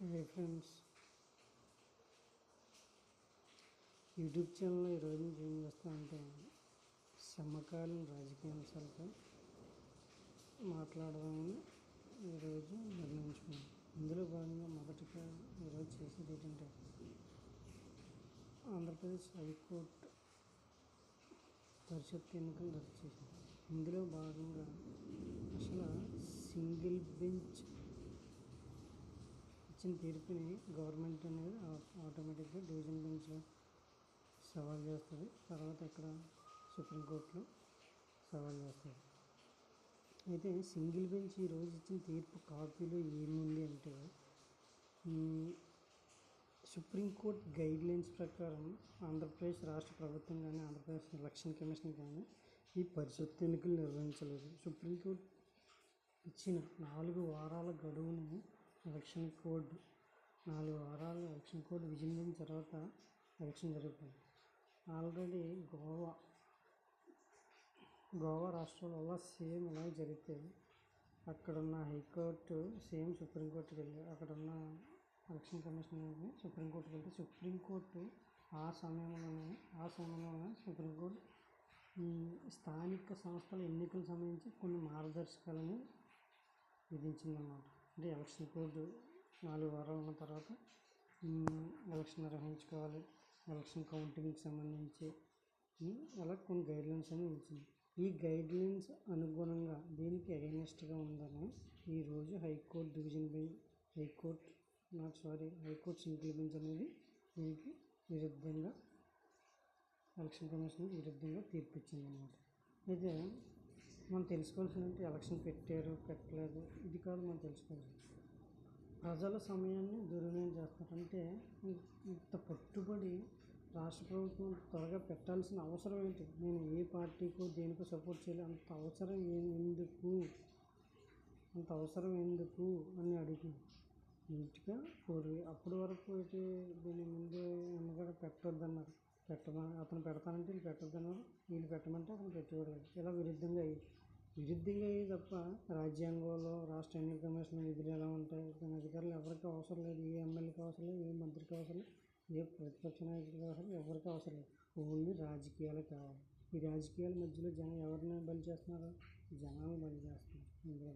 హే friends, YouTube ఛానల్లో ఈరోజు నుంచి ఏం చేస్తామంటే సమకాలీన రాజకీయ అంశాలపై మాట్లాడదామని ఈరోజు నిర్ణయించుకున్నాం. ఇందులో భాగంగా మొదటిగా ఈరోజు చేసేది ఏంటంటే ఆంధ్రప్రదేశ్ హైకోర్టు పరిషత్ ఎన్నికలు రద్దు చేసింది. ఇందులో భాగంగా అసలు సింగిల్ బెంచ్ ఇచ్చిన తీర్పుని గవర్నమెంట్ అనేది ఆటోమేటిక్గా డివిజన్ బెంచ్లో సవాల్ చేస్తుంది. తర్వాత ఇక్కడ సుప్రీంకోర్టులో సవాల్ చేస్తుంది. అయితే సింగిల్ బెంచ్ ఈరోజు ఇచ్చిన తీర్పు కాపీలో ఏముంది అంటే సుప్రీంకోర్టు గైడ్లైన్స్ ప్రకారం ఆంధ్రప్రదేశ్ రాష్ట్ర ప్రభుత్వం కానీ ఆంధ్రప్రదేశ్ ఎలక్షన్ కమిషన్ కానీ ఈ పరిషత్ ఎన్నికలు నిర్వహించలేదు. సుప్రీంకోర్టు ఇచ్చిన 4 వారాల గడువును ఎలక్షన్ కోడ్ 4 వారాలు ఎలక్షన్ కోడ్ విధించిన తర్వాత ఎలక్షన్ జరుగుతుంది. ఆల్రెడీ గోవా రాష్ట్రంలో అలా సేమ్ ఇలా జరిగితే అక్కడున్న హైకోర్టు సేమ్ సుప్రీంకోర్టుకి వెళ్ళి అక్కడున్న ఎలక్షన్ కమిషన్ అనేది సుప్రీంకోర్టుకి వెళ్తే సుప్రీంకోర్టు ఆ సమయంలోనే సుప్రీంకోర్టు స్థానిక సంస్థల ఎన్నికలకు సంబంధించి కొన్ని మార్గదర్శకాలను విధించిందన్నమాట. అంటే ఎలక్షన్ కోడ్ 4 వారాలు ఉన్న తర్వాత ఎలక్షన్ నిర్వహించుకోవాలి, ఎలక్షన్ కౌంటింగ్కి సంబంధించి అలా కొన్ని గైడ్లైన్స్ అనేవి ఇచ్చింది. ఈ గైడ్లైన్స్ అనుగుణంగా దీనికి అగైనెస్ట్గా ఉందని ఈరోజు హైకోర్టు సింగిల్ బెంచ్ అనేది దీనికి విరుద్ధంగా ఎలక్షన్ కమిషన్ విరుద్ధంగా తీర్పు ఇచ్చింది అన్నమాట. అయితే మనం తెలుసుకోవాల్సిందంటే ఎలక్షన్ పెట్టారు పెట్టలేదు ఇది కాదు మనం తెలుసుకోవాల్సింది. ప్రజల సమయాన్ని దుర్వినియోగం చేస్తారంటే ఇంత పట్టుబడి రాష్ట్ర ప్రభుత్వం త్వరగా పెట్టాల్సిన అవసరం ఏంటి? నేను ఏ పార్టీకో దేనికో సపోర్ట్ చేయాలి, అంత అవసరం ఎందుకు అని అడిగింది. నీట్గా అప్పటి వరకు అయితే దీని ముందు ఎన్నగడ పెట్టొద్దన్నారు, అతను పెడతానంటే వీళ్ళు పెట్టొద్దన్నారు, వీళ్ళు పెట్టమంటే అతను పెట్టేవాడు కాదు. ఇలా విరుద్ధంగా అయ్యి తప్ప రాజ్యాంగంలో రాష్ట్ర ఎన్నికల కమిషన్ విధులు ఎలా ఉంటాయి, దాని అధికారులు ఎవరికి అవసరం లేదు. ఏ ఎమ్మెల్యేకి అవసరం లేదు, ఏ మంత్రికి అవసరం లేదు, ఏ ప్రతిపక్ష నాయకుడికి అవసరం లేదు, ఎవరికి అవసరం లేదు. ఓన్లీ రాజకీయాలు కావాలి. ఈ రాజకీయాల మధ్యలో జనం ఎవరిని బలి చేస్తున్నారు? జనాలను బలి చేస్తున్నారు. ఇందులో